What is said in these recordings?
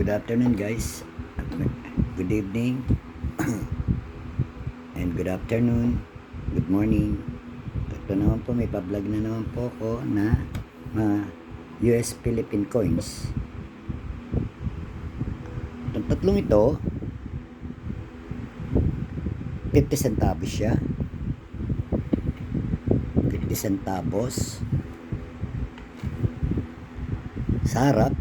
Good afternoon guys. Good evening. And good afternoon. Good morning. Ito naman po, may pa-vlog na naman po ako na US Philippine coins. Itong tatlong ito, 50 centavos siya. 50 centavos. Sa harap,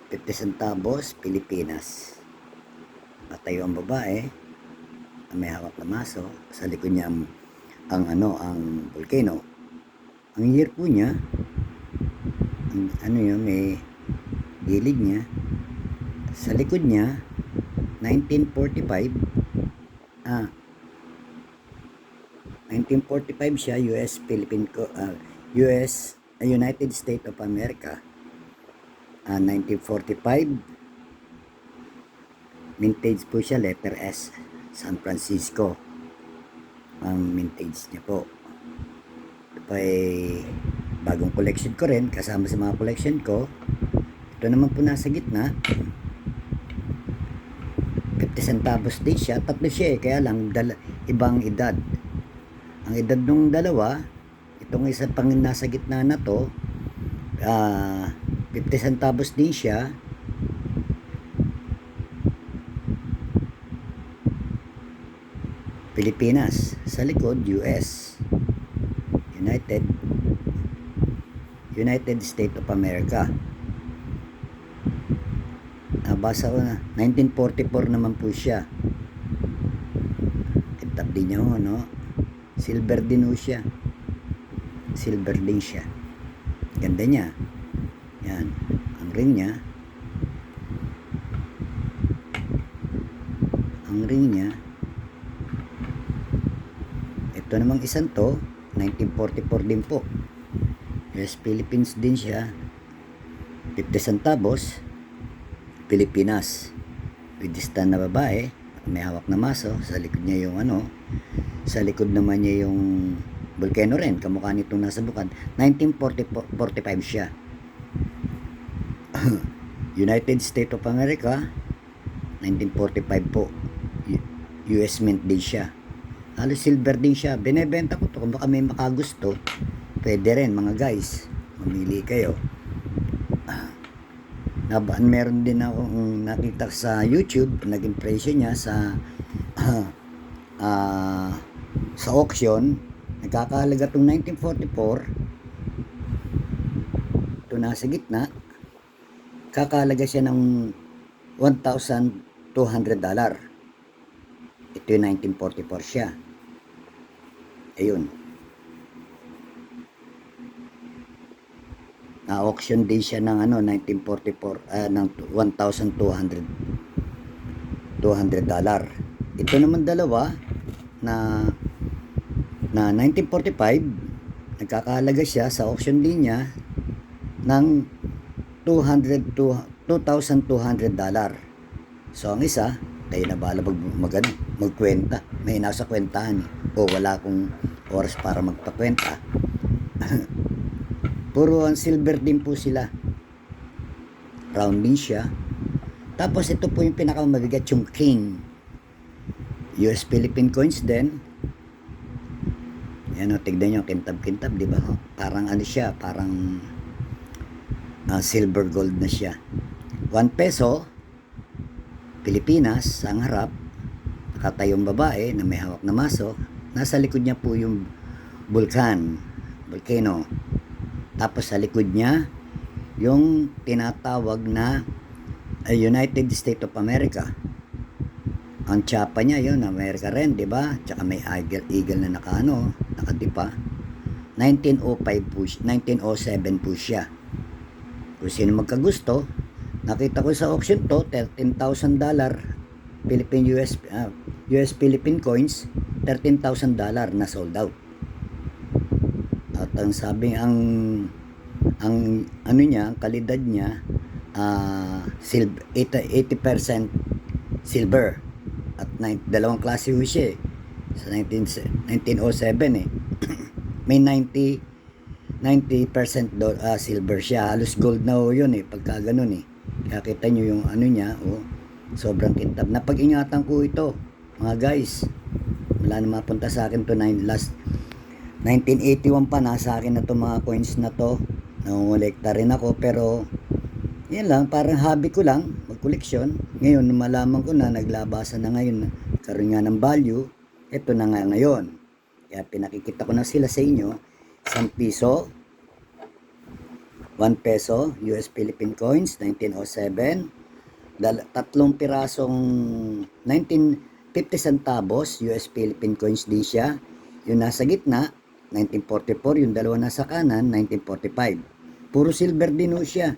50 centavos, Pilipinas. Patayo ang babae, may hawak na maso, sa likod niya ang volcano. Ang year po niya, may gilid niya. Sa likod niya, 1945. 1945 siya, United States of America. 1945, mintage po siya, letter S, San Francisco ang mintage niya po. Ito pa ay bagong collection ko rin, kasama sa mga collection ko. Ito naman po nasa gitna, 50 centavos din siya. Tatlo siya kaya lang ibang edad. Ang edad nung dalawa, itong isa pang nasa gitna na to, 50 centavos din siya. Pilipinas. Sa likod, US. United States of America. Nabasa ko na, 1944 naman po siya. Kintab din niya ho, no? Silver din ho siya. Silver din siya. Ganda niya. Yan. Ang ring niya. Ito namang isang to, 1944 din po. US Philippines din siya. 50 centavos. Pilipinas. With this stand na babae. May hawak na maso. Sa likod niya yung sa likod naman niya yung volcano rin, kamukha nitong nasa bukad. 1945 siya. United States of America, 1945 po. US mint din siya. Halos silver din siya. Binebenta ko to kung baka may makagusto. Pwede rin mga guys. Mamili kayo. Meron din akong nakita sa YouTube, naging presyo niya sa auction. Nagkakahalaga itong 1944. Ito nasa gitna. Kakahalaga siya ng $1,200. Ito yung 1944 siya. Ayun. Na-auction din siya ng 1944 ng $1,200. Ito naman dalawa na 1945, nagkakahalaga siya sa auction din niya ng $2,200. So ang isa, tayo na bala magkwenta. May nasa kwentahan o wala akong oras para magpakwenta. Puro ang silver din po sila. Round din siya. Tapos ito po yung pinakamabigat, yung king. US Philippine coins din. Yan o, tignan nyo, kintab-kintab, di ba? Parang siya, parang silver gold na siya. 1 peso, Pilipinas, ang harap, nakatayong babae na may hawak na maso. Nasa likod niya po yung volcano. Tapos sa likod niya, yung tinatawag na United States of America. Ang tsapa niya, yun, America rin, di ba? Tsaka may eagle na nakatipa. 1905 po, 1907 po siya. Kung sino magkagusto, nakita ko sa auction to, $13,000 US Philippine coins, $13,000 na sold out. At ang sabi, ang kalidad niya, 80% silver. At dalawang klase ho siya sa 1907 may 90 90% silver siya. Halos gold na ho yun pagka ganun Kaya kita nyo yung ano niya, sobrang kintab. Napag-ingatan ko ito, mga guys. Wala na mapunta sa akin to last 1981 pa, nasa akin na to mga coins na to. Nangongolekta rin ako, pero yan lang, parang hobby ko lang, mag-koleksyon. Ngayon, malaman ko na, naglabasan na ngayon, karoon nga ng value, ito na nga ngayon. Kaya pinakikita ko na sila sa inyo, 1 piso, 1 peso, US Philippine Coins, 1907, tatlong pirasong 1950 centavos, US Philippine Coins din siya. Yung nasa gitna, 1944, yung dalawa nasa kanan, 1945. Puro silver din ho siya.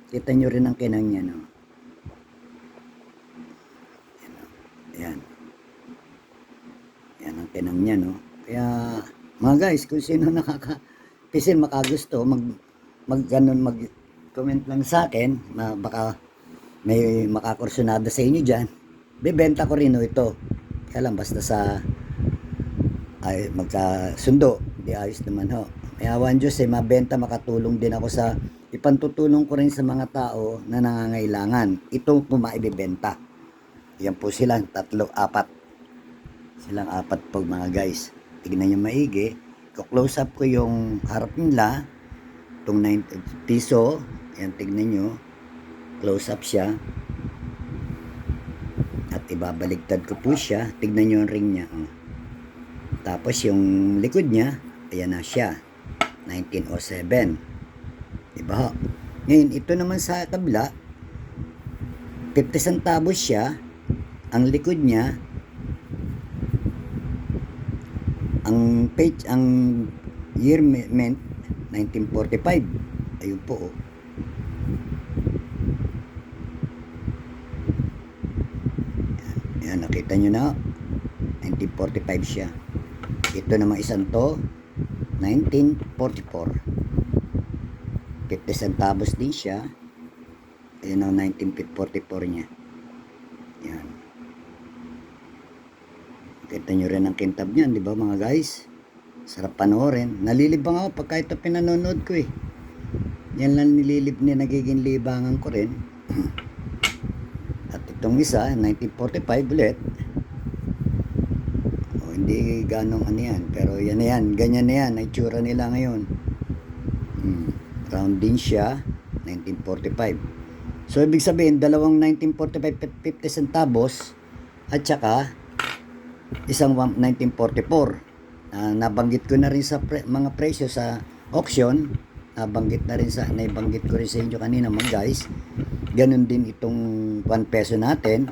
Kita nyo rin ang kinang niya, no? Ayan. Ayan ang kinang niya, no? Kaya, mga guys, kung sino pisil makagusto, mag-comment lang sa akin, baka may makakursunada sa inyo dyan. Bibenta ko rin ito. Kaya lang, basta sa ay magkasundo, di ayos naman ho. May awan Diyos mabenta, makatulong din ako sa ipantutulong ko rin sa mga tao na nangangailangan. Ito po maibibenta. Yan po silang 3, 4. Silang 4 po mga guys. Tignan nyo maigi. Close up ko yung harap nila. Itong 9 piso. Yan, tignan nyo. Close up siya. At ibabaligtad ko po siya. Tignan nyo yung ring niya. Tapos yung likod niya, ayan na siya. 1907. Diba? Ngayon, ito naman sa kabila, 50 centavos siya. Ang likod niya, ang page, ang year meant 1945. Ayun po. Ayan, nakita nyo na. 1945 siya. Ito naman isang to, 1944. 50 centavos din siya. Ayan ang 1944 niya. Yan. Kita nyo rin ang kintab niyan, di ba mga guys? Sarap panoorin. Nalilibang ako pagka ito pinanonood ko Yan lang nagiging libangan ko rin. At itong isa, 1945 ulit. Hindi ganong ano yan, pero yan na yan, ganyan na yan, ang itsura nila ngayon. Round din siya, 1945. So, ibig sabihin, dalawang 1945 50 centavos at saka isang 1944. Nabanggit ko na rin sa mga presyo sa auction, nabanggit ko rin sa inyo kanina mga guys. Ganun din itong 1 peso natin.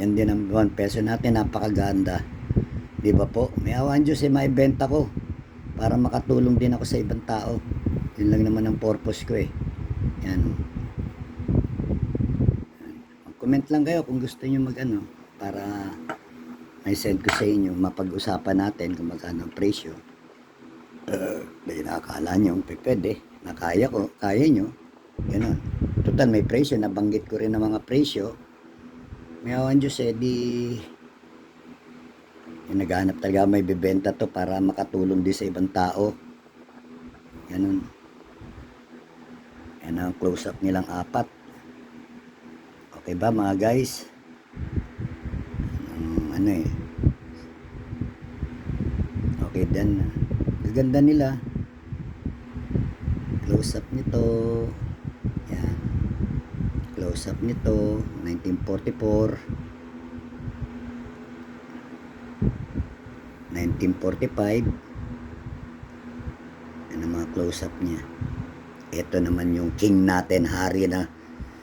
Yan din ang 1 peso natin, napakaganda. Di ba po? May awan Diyos maibenta ko para makatulong din ako sa ibang tao. Yun lang naman ang purpose ko Yan. Mag-comment lang kayo kung gusto niyo mag-ano para may send ko sa inyo, mapag-usapan natin kung magkano ang presyo. May nakakala nyo, pwede. Nakaya ko, kaya nyo. Ganun. Total, may presyo. Nabanggit ko rin ng mga presyo. May awan Diyos naghahanap talaga may bibenta to para makatulong din sa ibang tao. Ganun. Yan ang close-up nilang 4. Okay ba mga guys? Okay then. Gaganda nila. Close-up nito. Yan. Close-up nito, 1944, 1945. Yan ang mga close-up niya. Ito naman yung king natin, hari na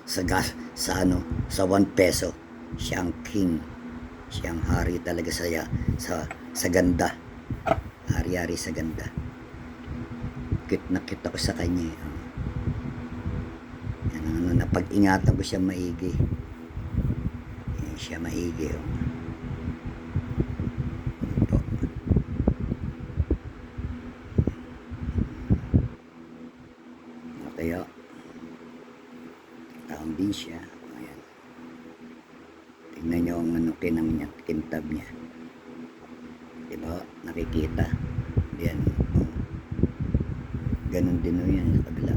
sa 1 peso. Siyang king. Siyang hari talaga sa ganda. Hari-hari sa ganda. Cute na cute ako sa kanya. Napag-ingatan ko siya maigi. Yan siya maigi. Kaya round din siya. Ayan. Tingnan nyo ang kinang niya, kintab niya. Diba? Nakikita. Yan. Ganun din ho yan sa kabila.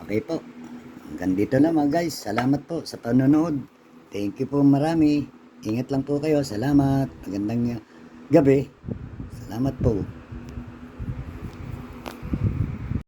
Okay po. Hanggang dito na mga guys. Salamat po sa panonood. Thank you po marami. Ingat lang po kayo. Salamat. Magandang gabi. Salamat po.